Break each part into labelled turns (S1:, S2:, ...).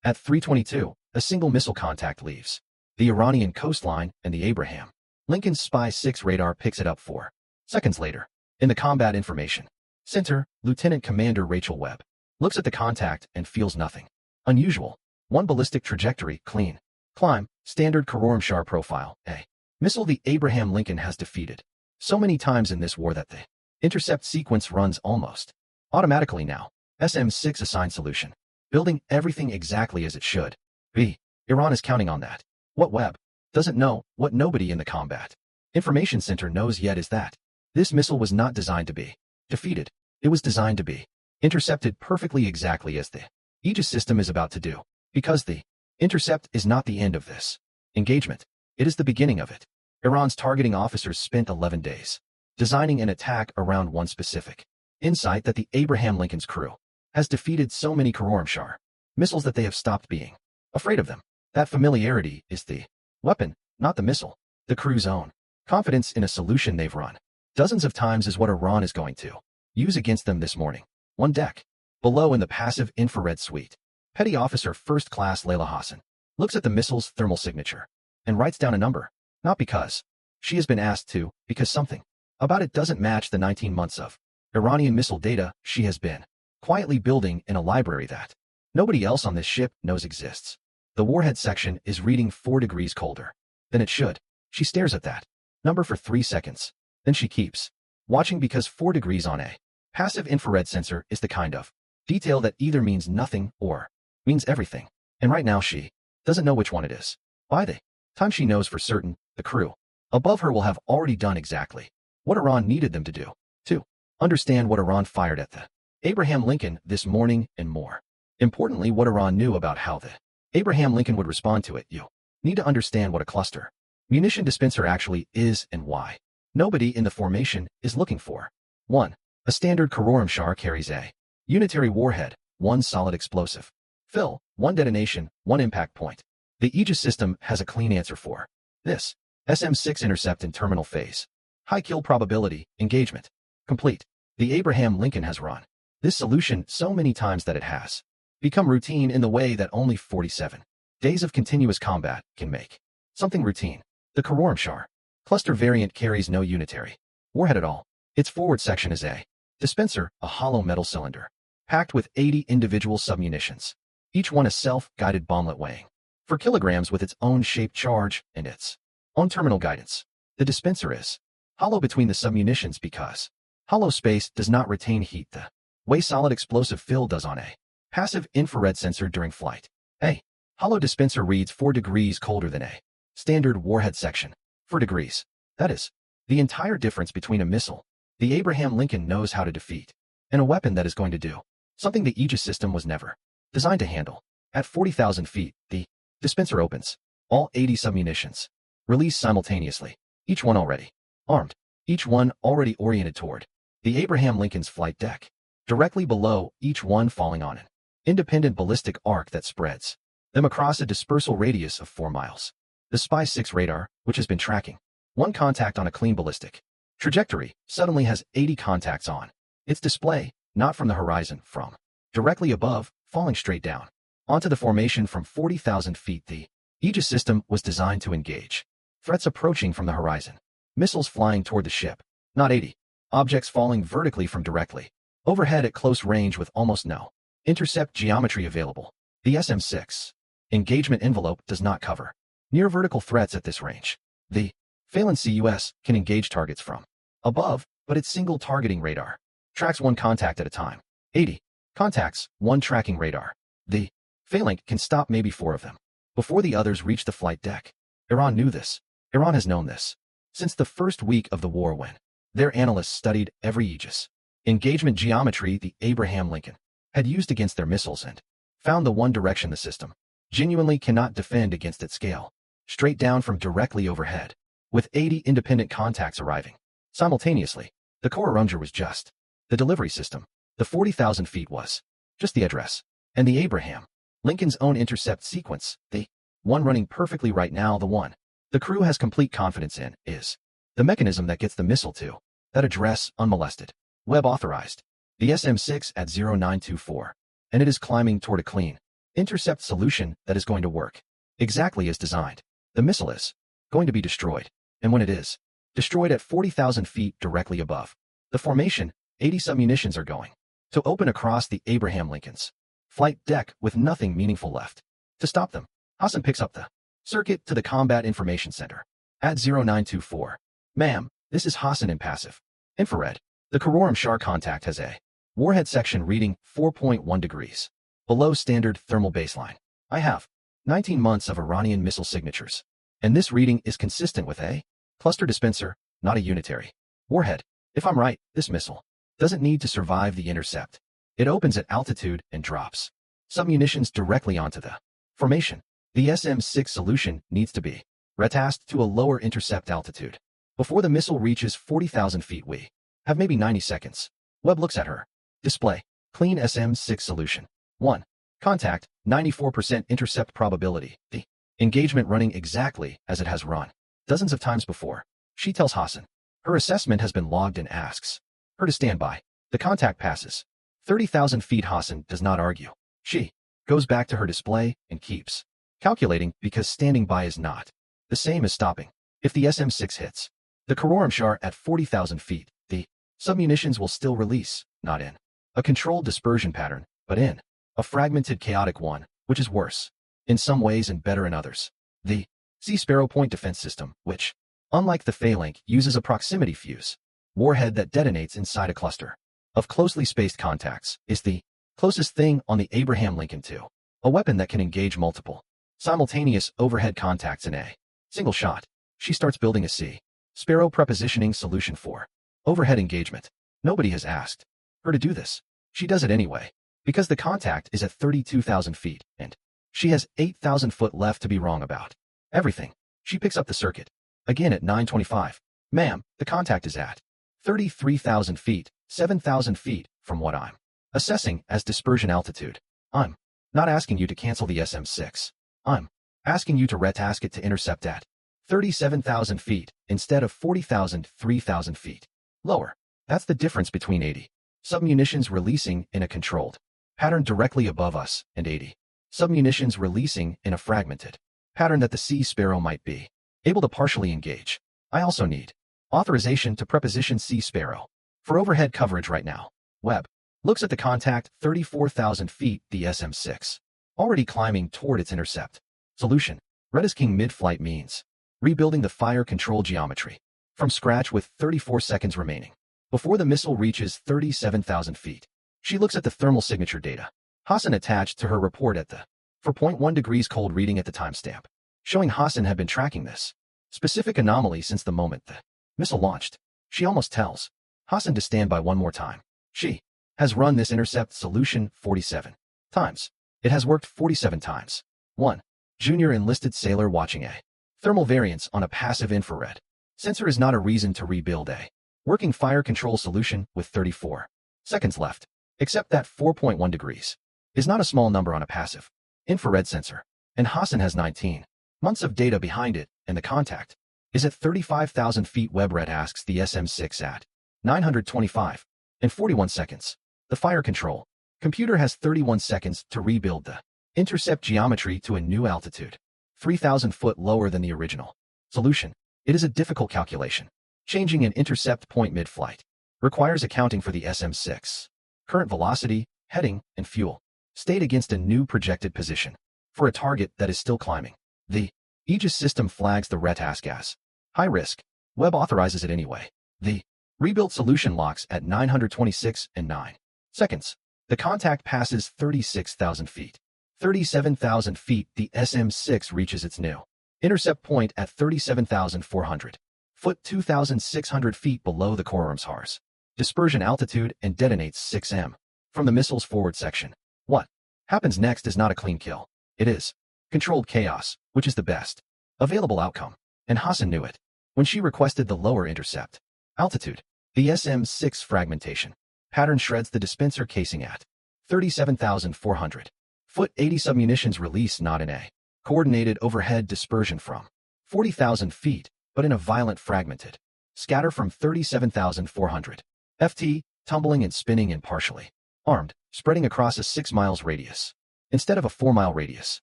S1: At 3:22, a single missile contact leaves the Iranian coastline, and the Abraham Lincoln's Spy-6 radar picks it up 4 seconds later. In the Combat Information Center, Lieutenant Commander Rachel Webb looks at the contact and feels nothing unusual. One ballistic trajectory, clean climb, standard Khorramshahr profile, a missile the Abraham Lincoln has defeated so many times in this war that the intercept sequence runs almost automatically now. SM-6 assigned solution, building everything exactly as it should be. Iran is counting on that. What Webb doesn't know, what nobody in the Combat Information Center knows yet, is that this missile was not designed to be defeated. It was designed to be intercepted perfectly, exactly as the Aegis system is about to do. Because the intercept is not the end of this engagement, it is the beginning of it. Iran's targeting officers spent 11 days designing an attack around one specific insight, that the Abraham Lincoln's crew has defeated so many Khorramshahr missiles that they have stopped being afraid of them. That familiarity is the weapon, not the missile. The crew's own confidence in a solution they've run dozens of times is what Iran is going to use against them this morning. One deck below in the passive infrared suite, Petty Officer First Class Layla Hassan looks at the missile's thermal signature and writes down a number, not because she has been asked to, because something about it doesn't match the 19 months of Iranian missile data she has been quietly building in a library that nobody else on this ship knows exists. The warhead section is reading 4 degrees colder than it should. She stares at that number for 3 seconds. Then she keeps watching, because 4 degrees on a passive infrared sensor is the kind of detail that either means nothing or means everything. And right now she doesn't know which one it is. By the time she knows for certain, the crew above her will have already done exactly what Iran needed them to do. To understand what Iran fired at the Abraham Lincoln this morning, and more importantly, what Iran knew about how the Abraham Lincoln would respond to it, you need to understand what a cluster munition dispenser actually is and why nobody in the formation is looking for 1. A standard Khorramshahr carries a unitary warhead, 1 solid explosive fill, 1 detonation, 1 impact point. The Aegis system has a clean answer for this. SM-6 intercept in terminal phase. High kill probability, engagement complete. The Abraham Lincoln has run this solution so many times that it has become routine in the way that only 47 days of continuous combat can make something routine. The Khorramshahr cluster variant carries no unitary warhead at all. Its forward section is a dispenser, a hollow metal cylinder, packed with 80 individual submunitions, each one a self-guided bomblet weighing 4 kilograms with its own shaped charge and its own terminal guidance. The dispenser is hollow between the submunitions because hollow space does not retain heat the way solid explosive fill does on a passive infrared sensor during flight. A hollow dispenser reads 4 degrees colder than a standard warhead section. 4 degrees. That is the entire difference between a missile the Abraham Lincoln knows how to defeat and a weapon that is going to do something the Aegis system was never designed to handle. At 40,000 feet, the dispenser opens. All 80 submunitions release simultaneously, each one already armed, each one already oriented toward the Abraham Lincoln's flight deck, directly below, each one falling on an independent ballistic arc that spreads them across a dispersal radius of 4 miles. The Spy-6 radar, which has been tracking 1 contact on a clean ballistic trajectory, suddenly has 80 contacts on its display, not from the horizon, from directly above, falling straight down onto the formation from 40,000 feet. The Aegis system was designed to engage threats approaching from the horizon, missiles flying toward the ship, not 80 objects falling vertically from directly overhead at close range with almost no intercept geometry available. The SM-6 engagement envelope does not cover near vertical threats at this range. The Arabian Sea US can engage targets from above, but its single targeting radar tracks 1 contact at a time. 80 contacts, 1 tracking radar. The Phalanx can stop maybe 4 of them before the others reach the flight deck. Iran knew this. Iran has known this since the first week of the war, when their analysts studied every Aegis engagement geometry the Abraham Lincoln had used against their missiles and found the one direction the system genuinely cannot defend against at scale, straight down from directly overhead, with 80 independent contacts arriving simultaneously. The Khorramshahr was just the delivery system. The 40,000 feet was just the address. And the Abraham Lincoln's own intercept sequence, the one running perfectly right now, the one the crew has complete confidence in, is the mechanism that gets the missile to that address unmolested. Webb authorized the SM-6 at 0924, and it is climbing toward a clean intercept solution that is going to work exactly as designed. The missile is going to be destroyed, and when it is destroyed at 40,000 feet directly above the formation, 80 submunitions are going to open across the Abraham Lincoln's flight deck with nothing meaningful left to stop them. Hassan picks up the circuit to the Combat Information Center at 0924. Ma'am, this is Hassan in passive infrared. The Kararum Shar contact has a warhead section reading 4.1 degrees below standard thermal baseline. I have 19 months of Iranian missile signatures, and this reading is consistent with a cluster dispenser, not a unitary warhead. If I'm right, this missile doesn't need to survive the intercept. It opens at altitude and drops submunitions directly onto the formation. The SM-6 solution needs to be retasked to a lower intercept altitude. Before the missile reaches 40,000 feet, we have maybe 90 seconds. Webb looks at her display. Clean SM-6 solution. 1. Contact, 94% intercept probability. The engagement running exactly as it has run dozens of times before. She tells Hassan her assessment has been logged and asks her to stand by. The contact passes 30,000 feet. Hassan does not argue. She goes back to her display and keeps calculating because standing by is not the same as stopping. If the SM-6 hits the Kararum Shar at 40,000 feet, the submunitions will still release, not in a controlled dispersion pattern, but in a fragmented chaotic one, which is worse in some ways and better in others. The Sea Sparrow point defense system, which, unlike the Phalanx, uses a proximity fuse warhead that detonates inside a cluster of closely spaced contacts, is the closest thing on the Abraham Lincoln to a weapon that can engage multiple simultaneous overhead contacts in a single shot. She starts building a Sea Sparrow prepositioning solution for overhead engagement. Nobody has asked her to do this. She does it anyway, because the contact is at 32,000 feet, and she has 8,000 foot left to be wrong about everything. She picks up the circuit again at 925. Ma'am, the contact is at 33,000 feet, 7,000 feet from what I'm assessing as dispersion altitude. I'm not asking you to cancel the SM-6. I'm asking you to retask it to intercept at 37,000 feet instead of 40,000, 3,000 feet lower. That's the difference between 80 submunitions releasing in a controlled pattern directly above us and 80 submunitions releasing in a fragmented pattern that the Sea Sparrow might be able to partially engage. I also need authorization to preposition Sea Sparrow for overhead coverage right now. Webb looks at the contact 34,000 feet, the SM-6, already climbing toward its intercept. Solution. Retasking mid-flight means rebuilding the fire control geometry from scratch with 34 seconds remaining before the missile reaches 37,000 feet. She looks at the thermal signature data Hassan attached to her report at the 4.1 degrees cold reading at the timestamp, showing Hassan had been tracking this specific anomaly since the moment the missile launched. She almost tells Hassan to stand by one more time. She has run this intercept solution 47 times. It has worked 47 times. 1. Junior enlisted sailor watching a thermal variance on a passive infrared sensor is not a reason to rebuild a working fire control solution with 34 seconds left. Except that 4.1 degrees is not a small number on a passive infrared sensor, and Hassan has 19 months of data behind it, and the contact is at 35,000 feet. Webred asks the SM-6 at 925 and 41 seconds. The fire control computer has 31 seconds to rebuild the intercept geometry to a new altitude, 3,000 foot lower than the original solution. It is a difficult calculation. Changing an intercept point mid-flight requires accounting for the SM-6 current velocity, heading, and fuel state against a new projected position for a target that is still climbing. The Aegis system flags the retask as high risk. Webb authorizes it anyway. The rebuilt solution locks at 926 and 9 seconds. The contact passes 36,000 feet. 37,000 feet, the SM-6 reaches its new intercept point at 37,400 foot, 2,600 feet below the Kararum Shar's dispersion altitude, and detonates 6M from the missile's forward section. What happens next is not a clean kill. It is controlled chaos, which is the best available outcome, and Hassan knew it when she requested the lower intercept altitude. The SM-6 fragmentation pattern shreds the dispenser casing at 37,400 foot, 80 submunitions release not in a coordinated overhead dispersion from 40,000 feet, but in a violent fragmented scatter from 37,400 ft, tumbling and spinning and partially armed, spreading across a 6 miles radius. instead of a 4-mile radius.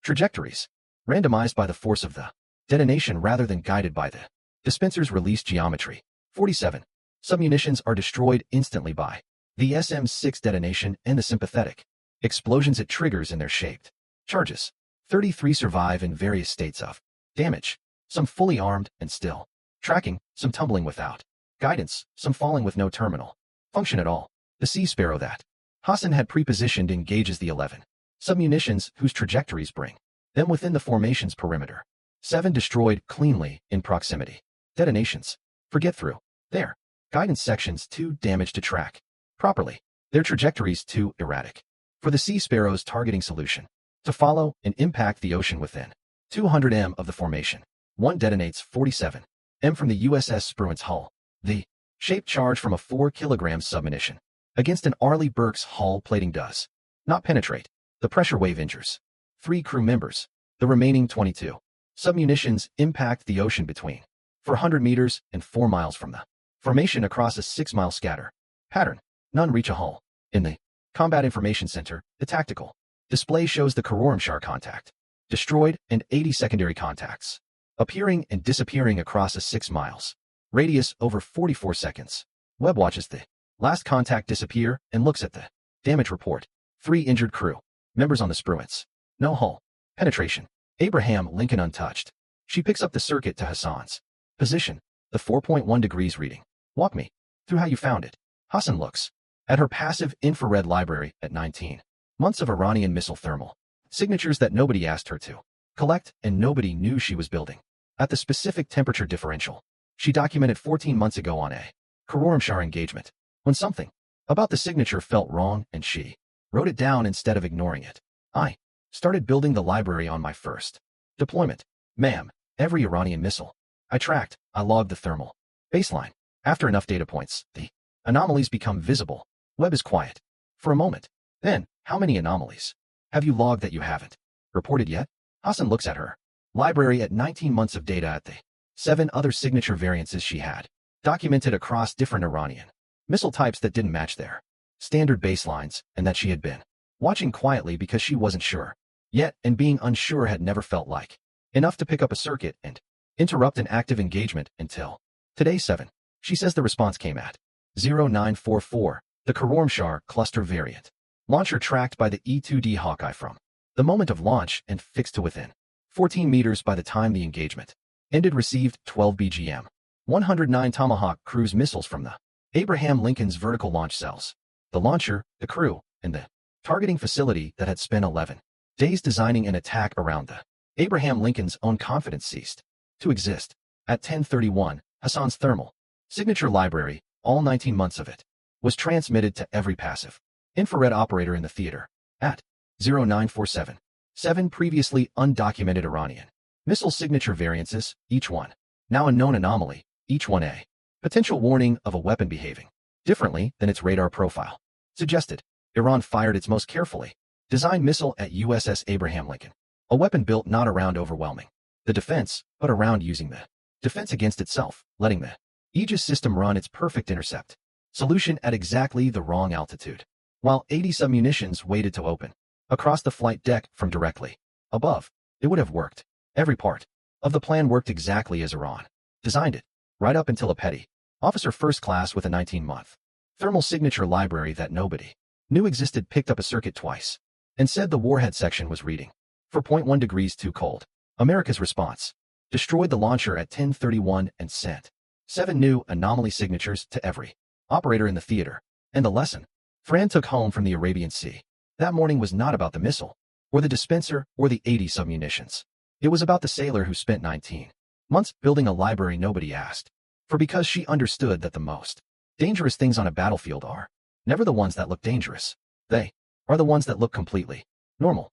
S1: Trajectories, randomized by the force of the detonation rather than guided by the dispenser's release geometry. 47. Submunitions are destroyed instantly by the SM-6 detonation and the sympathetic explosions it triggers in their shaped charges. 33 survive in various states of damage, some fully armed and still tracking, some tumbling without guidance, some falling with no terminal function at all. The Sea Sparrow that Hassan had prepositioned engages the 11 submunitions whose trajectories bring them within the formation's perimeter. 7 destroyed cleanly in proximity detonations. Forget through their guidance sections too damaged to track properly. Their trajectories too erratic for the Sea Sparrow's targeting solution to follow and impact the ocean within 200 m of the formation. 1 detonates 47 m from the USS Spruant's hull. The shaped charge from a 4 kg submunition against an Arleigh Burke's hull plating does not penetrate. The pressure wave injures 3 crew members. The remaining 22 submunitions impact the ocean between 400 meters and 4 miles from the formation across a 6-mile scatter pattern. None reach a hull. In the Combat Information Center, the tactical display shows the Khorramshahr contact destroyed and 80 secondary contacts appearing and disappearing across a 6 miles radius over 44 seconds. Webb watches the last contact disappear and looks at the damage report. 3 injured crew members on the Spruants. No hull penetration. Abraham Lincoln untouched. She picks up the circuit to Hassan's position, the 4.1 degrees reading. Walk me through how you found it. Hassan looks at her passive infrared library at 19 months of Iranian missile thermal signatures that nobody asked her to collect and nobody knew she was building. At the specific temperature differential she documented 14 months ago on a Khorramshahr engagement, when something about the signature felt wrong and she wrote it down instead of ignoring it. I started building the library on my first deployment. Ma'am, every Iranian missile I tracked, I logged the thermal baseline. After enough data points, the anomalies become visible. Webb is quiet for a moment. Then, how many anomalies have you logged that you haven't reported yet? Hassan looks at her library at 19 months of data at the 7 other signature variances she had documented across different Iranian missile types that didn't match their standard baselines and that she had been watching quietly because she wasn't sure yet, and being unsure had never felt like enough to pick up a circuit and interrupt an active engagement until today. 7. She says the response came at 0944, the Khorramshahr cluster variant launcher tracked by the E-2D Hawkeye from the moment of launch and fixed to within 14 meters by the time the engagement ended. Received 12 BGM 109 Tomahawk cruise missiles from the Abraham Lincoln's vertical launch cells. The launcher, the crew, and the targeting facility that had spent 11 days designing an attack around the Abraham Lincoln's own confidence ceased to exist. At 10:31, Hassan's thermal signature library, all 19 months of it, was transmitted to every passive infrared operator in the theater. At 0947, 7 previously undocumented Iranian missile signature variances, each one now a known anomaly, each one a potential warning of a weapon behaving differently than its radar profile suggested. Iran fired its most carefully designed missile at USS Abraham Lincoln, a weapon built not around overwhelming the defense, but around using the defense against itself, letting the Aegis system run its perfect intercept solution at exactly the wrong altitude, while 80 submunitions waited to open across the flight deck from directly above. It would have worked. Every part of the plan worked exactly as Iran designed it, right up until a petty officer first class with a 19-month thermal signature library that nobody knew existed picked up a circuit twice and said the warhead section was reading 4.1 degrees too cold. America's response destroyed the launcher at 10:31 and sent 7 new anomaly signatures to every operator in the theater. And the lesson Fran took home from the Arabian Sea that morning was not about the missile, or the dispenser, or the 80 submunitions. It was about the sailor who spent 19 months building a library nobody asked for, because she understood that the most dangerous things on a battlefield are never the ones that look dangerous. They are the ones that look completely normal.